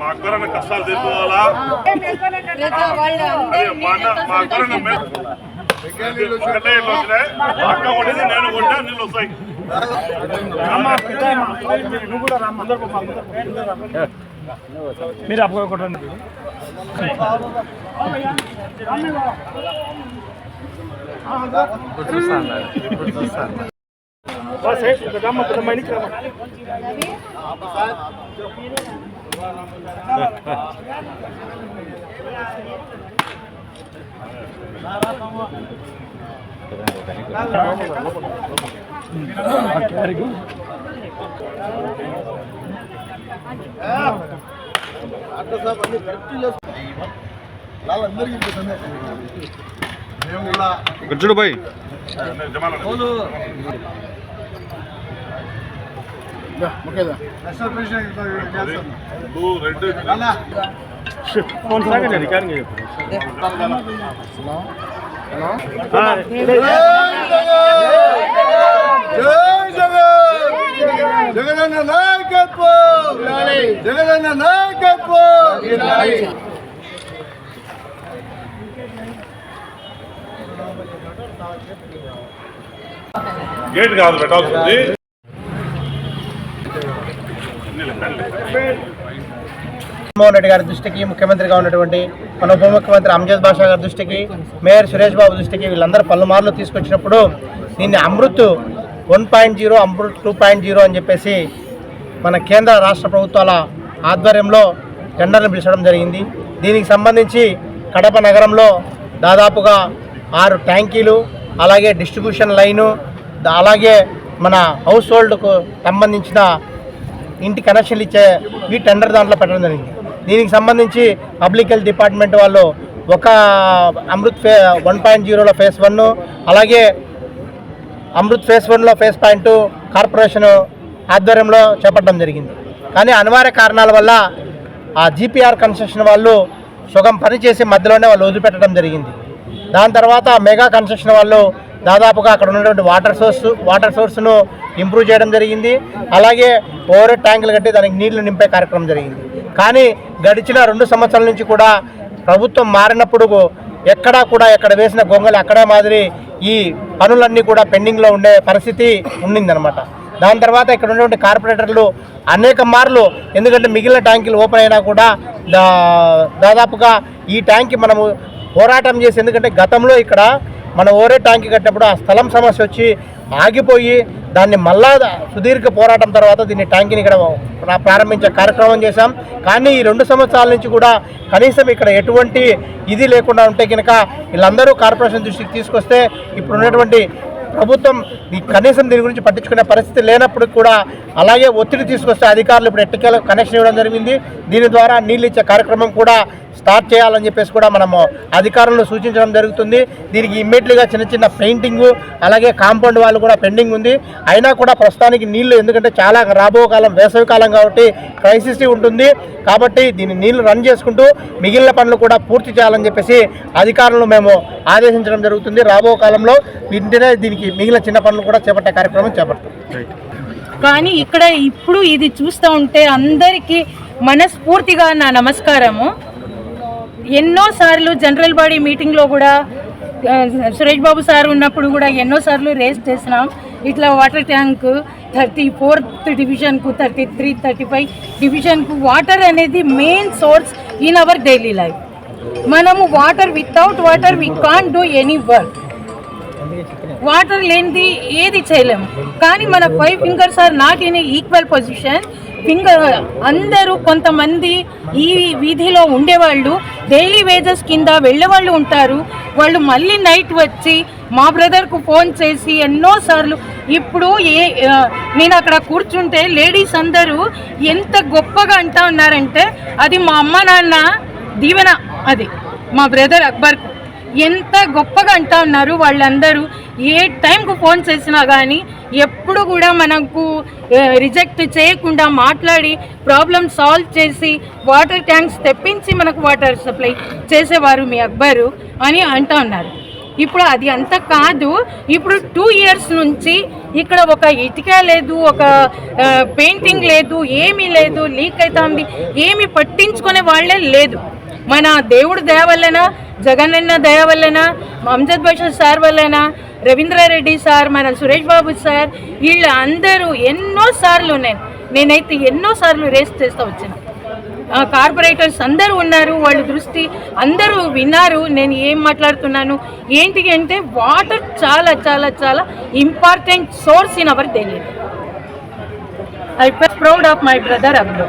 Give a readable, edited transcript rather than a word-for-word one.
మా అక్కరన్న కష్టాలు తెలుసుకోవాలా అక్క కొట్టేది నేను కొట్టా నీళ్ళు వస్తాయి. మీరు అప్పుడు కొట్టండి. చూడు బాయ్ జగనన్న నాయకత్వం, జగనన్న నాయకత్వం. గేట్ కాదు పెట్టాల్సింది. జగన్మోహన్ రెడ్డి గారి దృష్టికి, ముఖ్యమంత్రిగా ఉన్నటువంటి మన ఉప ముఖ్యమంత్రి అంజద్ బాషా గారి దృష్టికి, మేయర్ సురేష్ బాబు దృష్టికి వీళ్ళందరూ పలుమార్లు తీసుకొచ్చినప్పుడు దీన్ని అమృత్ 1.0 అమృత్ 2.0 అని చెప్పేసి మన కేంద్ర రాష్ట్ర ప్రభుత్వాల ఆధ్వర్యంలో టెండర్ను పిలిచడం జరిగింది. దీనికి సంబంధించి కడప నగరంలో దాదాపుగా 6 ట్యాంకీలు, అలాగే డిస్ట్రిబ్యూషన్ లైను, అలాగే మన హౌస్ హోల్డ్కు సంబంధించిన ఇంటి కనెక్షన్లు ఇచ్చే ఈ టెండర్ దాంట్లో పెట్టడం జరిగింది. దీనికి సంబంధించి పబ్లిక్ హెల్త్ డిపార్ట్మెంట్ వాళ్ళు ఒక అమృత్ 1.0లో ఫేజ్ 1, అలాగే అమృత్ ఫేజ్ 1లో ఫేజ్ 2 కార్పొరేషన్ ఆధ్వర్యంలో చేపట్టడం జరిగింది. కానీ అనివార్య కారణాల వల్ల ఆ జీపీఆర్ కన్స్ట్రక్షన్ వాళ్ళు సగం పని చేసి మధ్యలోనే వాళ్ళు వదిలిపెట్టడం జరిగింది. దాని తర్వాత మెగా కన్స్ట్రక్షన్ వాళ్ళు దాదాపుగా అక్కడ ఉన్నటువంటి వాటర్ సోర్స్ను ఇంప్రూవ్ చేయడం జరిగింది. అలాగే ఓవర్ ట్యాంకులు కట్టి దానికి నీళ్లు నింపే కార్యక్రమం జరిగింది. కానీ గడిచిన 2 సంవత్సరాల నుంచి కూడా ప్రభుత్వం మారినప్పుడు ఎక్కడ వేసిన గొంగలు అక్కడే మాదిరి ఈ పనులన్నీ కూడా పెండింగ్లో ఉండే పరిస్థితి ఉండిందనమాట. దాని తర్వాత ఇక్కడ ఉన్నటువంటి కార్పొరేటర్లు అనేక మార్లు, ఎందుకంటే మిగిలిన ట్యాంకులు ఓపెన్ అయినా కూడా దాదాపుగా ఈ ట్యాంక్ మనము పోరాటం చేసి, ఎందుకంటే గతంలో ఇక్కడ మన ఓరే ట్యాంక్ కట్టినప్పుడు ఆ స్థలం సమస్య వచ్చి ఆగిపోయి దాన్ని మళ్ళా సుదీర్ఘ పోరాటం తర్వాత దీన్ని ట్యాంక్ని ఇక్కడ ప్రారంభించే కార్యక్రమం చేశాం. కానీ ఈ 2 సంవత్సరాల నుంచి కూడా కనీసం ఇక్కడ ఎటువంటి ఇది లేకుండా ఉంటే కనుక వీళ్ళందరూ కార్పొరేషన్ దృష్టికి తీసుకొస్తే ఇప్పుడు ఉన్నటువంటి ప్రభుత్వం కనీసం దీని గురించి పట్టించుకునే పరిస్థితి లేనప్పుడు కూడా అలాగే ఒత్తిడి తీసుకొస్తే అధికారులు ఇప్పుడు ఎట్టకేల కనెక్షన్ ఇవ్వడం జరిగింది. దీని ద్వారా నీళ్ళు ఇచ్చే కార్యక్రమం కూడా స్టార్ట్ చేయాలని చెప్పేసి కూడా మనము అధికారులను సూచించడం జరుగుతుంది. దీనికి ఇమ్మీడియట్గా చిన్న పెయింటింగు, అలాగే కాంపౌండ్ వాళ్ళు కూడా పెండింగ్ ఉంది. అయినా కూడా ప్రస్తుతానికి నీళ్లు, ఎందుకంటే చాలా రాబో కాలం వేసవి కాలం కాబట్టి క్రైసిస్ ఉంటుంది, కాబట్టి దీన్ని నీళ్లు రన్ చేసుకుంటూ మిగిలిన పనులు కూడా పూర్తి చేయాలని చెప్పేసి అధికారులను మేము ఆదేశించడం జరుగుతుంది. రాబో కాలంలో వెంటనే దీనికి మిగిలిన చిన్న పనులు కూడా చేపట్టే కార్యక్రమం చేపడతాం. కానీ ఇక్కడ ఇప్పుడు ఇది చూస్తూ ఉంటే అందరికీ మనస్ఫూర్తిగా నా నమస్కారము. ఎన్నోసార్లు జనరల్ బాడీ మీటింగ్లో కూడా సురేష్ బాబు సార్ ఉన్నప్పుడు కూడా ఎన్నోసార్లు రేస్ చేసినాం. ఇట్లా వాటర్ ట్యాంక్ 34th డివిజన్కు 33, 35 డివిజన్కు వాటర్ అనేది main source in our daily life. మనము water, without water we can't do any work. Water లేనిది ఏది చేయలేము. కానీ మన 5 fingers are not in equal position. అందరూ కొంతమంది ఈ వీధిలో ఉండేవాళ్ళు డైలీ వేజెస్ కింద వెళ్ళేవాళ్ళు ఉంటారు. వాళ్ళు మళ్ళీ నైట్ వచ్చి మా బ్రదర్కు ఫోన్ చేసి ఎన్నోసార్లు ఇప్పుడు నేను అక్కడ కూర్చుంటే లేడీస్ అందరూ ఎంత గొప్పగా అంటా ఉన్నారంటే అది మా అమ్మ నాన్న దీవెన, అది మా బ్రదర్ అక్బర్కు ఎంత గొప్పగా అంటా ఉన్నారు. వాళ్ళందరూ ఏ టైంకు ఫోన్ చేసినా కానీ ఎప్పుడు కూడా మనకు రిజెక్ట్ చేయకుండా మాట్లాడి ప్రాబ్లమ్ సాల్వ్ చేసి వాటర్ ట్యాంక్స్ తెప్పించి మనకు వాటర్ సప్లై చేసేవారు మీ అక్బరు అని అంటా ఉన్నారు. ఇప్పుడు అది అంత కాదు. ఇప్పుడు 2 years నుంచి ఇక్కడ ఒక ఇటుక లేదు, ఒక పెయింటింగ్ లేదు, ఏమీ లేదు, లీక్ అవుతుంది, ఏమి పట్టించుకునే వాళ్ళే లేదు. మన దేవుడు దయ వల్లన, జగనన్న దయ వల్లన, అమ్జద్ బాషా సార్ వల్లన, రవీంద్రారెడ్డి సార్, మన సురేష్ బాబు సార్, వీళ్ళ అందరూ ఎన్నోసార్లు నేనైతే ఎన్నోసార్లు రేస్ చేస్తూ వచ్చాను. కార్పొరేటర్స్ అందరూ ఉన్నారు, వాళ్ళ దృష్టి అందరూ విన్నారు నేను ఏం మాట్లాడుతున్నాను ఏంటి అంటే. వాటర్ చాలా చాలా చాలా important source in our daily. I feel proud of my brother అబ్లో.